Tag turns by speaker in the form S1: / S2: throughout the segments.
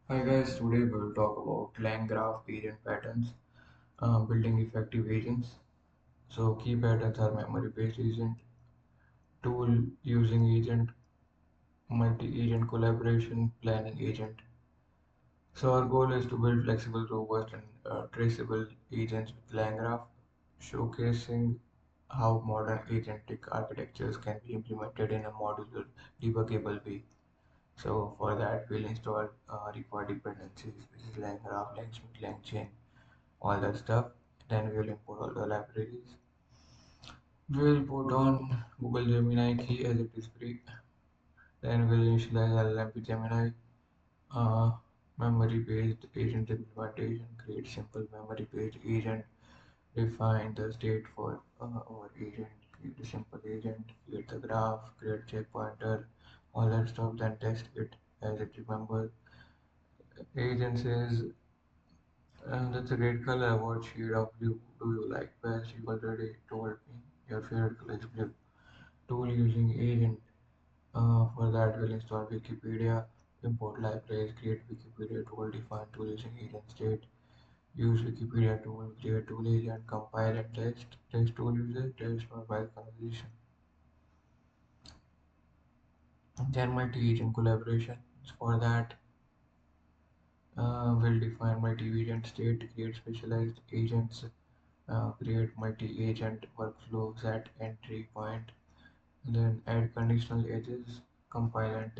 S1: Hi guys, today we'll talk about LangGraph agent patterns, building effective agents. So key patterns are memory-based agent, tool using agent, multi-agent collaboration, planning agent. So our goal is to build flexible, robust, and traceable agents with LangGraph, showcasing how modern agentic architectures can be implemented in a modular, debuggable way. So for that, we'll install required dependencies, which is LangGraph, LangSmith, LangChain, all that stuff. Then we will import all the libraries. We will put on Google Gemini key as it is free. Then we'll initialize LLM with Gemini. Uh, Memory-based agent implementation. Create simple memory-based agent. Define the state for our agent. Create a simple agent. Create the graph. Create checkpointer. All that stuff. Then test it as it remembers. Agent says, that's a great color. What shade of blue do you like best? You already told me your favorite color is blue. Tool using agent. For that, we'll install Wikipedia, import libraries, create Wikipedia tool, define tool using agent state, use Wikipedia tool, create tool agent, compile and test, test tool user, test mobile conversation. Then multi-agent collaboration. For that, we'll define multi-agent state, create specialized agents, create multi-agent workflows at entry point, then add conditional edges, compile and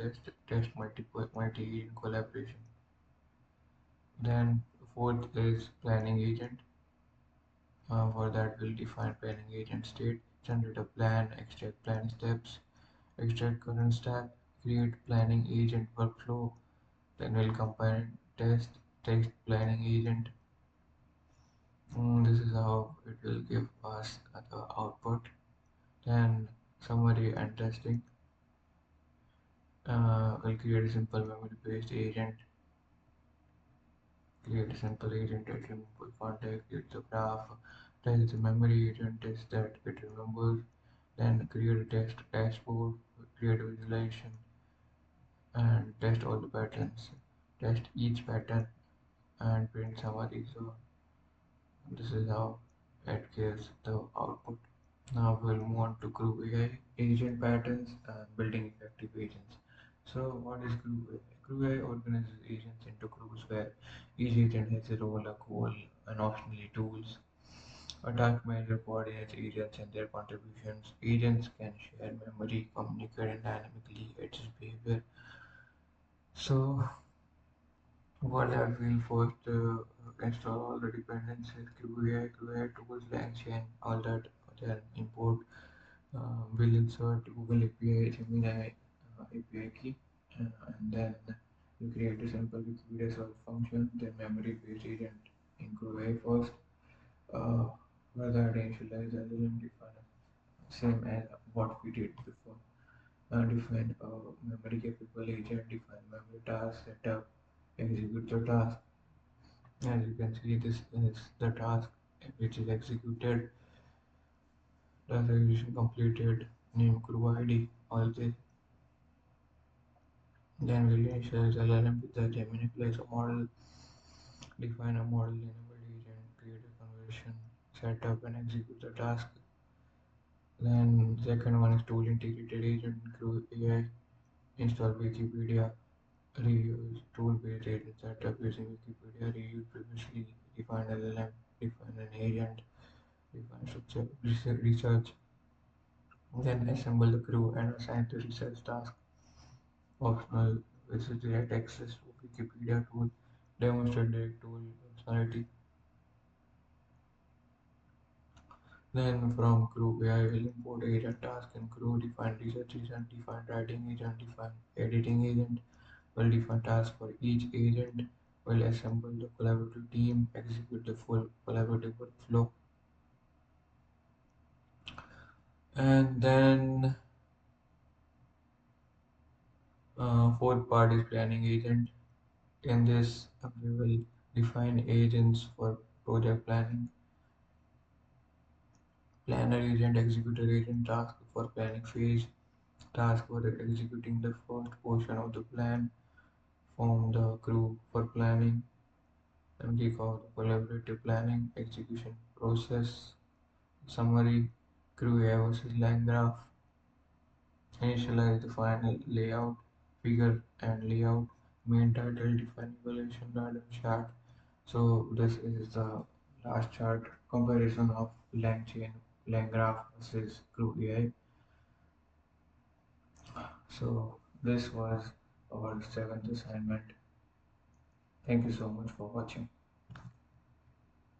S1: test multiple multi-agent collaboration. Then fourth is planning agent. For that we'll define planning agent state, generate a plan, extract plan steps, extract current stack, create planning agent workflow, then we'll compile and test planning agent. This is how it will give us the output. Then summary and testing. We'll create a simple memory-based agent. Create a simple agent that remembers context, create the graph, test the memory agent, test that it remembers, then create a test dashboard, create a visualization, and test all the patterns. Test each pattern and print summary. So this is how it gives the output. Now we'll move on to CrewAI, agent patterns and building effective agents. So what is CrewAI? CrewAI organizes agents into crews where each agent has a role, a goal, and optionally tools. A task manager coordinates agents and their contributions. Agents can share memory, communicate, and dynamically adjust behavior. So for that, we'll first install all the dependencies, CrewAI tools, LangChain, all that. Then import. We'll insert Google API, Gemini API key, and then we create a simple Wikipedia search function, then memory-based agent in CrewAI first. Uh, for that, initialize LLM define same as what we did before. Define a memory capable agent, define memory task, setup, execute the task. As you can see, this is the task which is executed. Task execution completed. Name crew ID. All this. Then we'll initialize LLM with the Gemini place a model, define a model enabled agent, create a conversion, set up and execute the task. Then second one is tool integrated agent, include AI, install Wikipedia, reuse tool based agent setup using Wikipedia, reuse previously defined LLM, define an agent, define structure, research, then assemble the crew and assign the research task. Optional, which is direct access to Wikipedia tool, demonstrate direct tool functionality. Then from crew AI will import agent task and crew, define research agent, define writing agent, define editing agent, will define task for each agent, will assemble the collaborative team, execute the full collaborative workflow, and then fourth part is planning agent. In this, we will define agents for project planning, planner agent, executor agent, task for planning phase, task for executing the first portion of the plan, form the crew for planning, and kick off the collaborative planning execution process. Summary: CrewAI versus LangGraph. Initialize the final layout, figure and layout, main title, define evaluation random chart. So this is the last chart comparison of LangChain, LangGraph versus CrewAI. So this was our seventh assignment. Thank you so much for watching.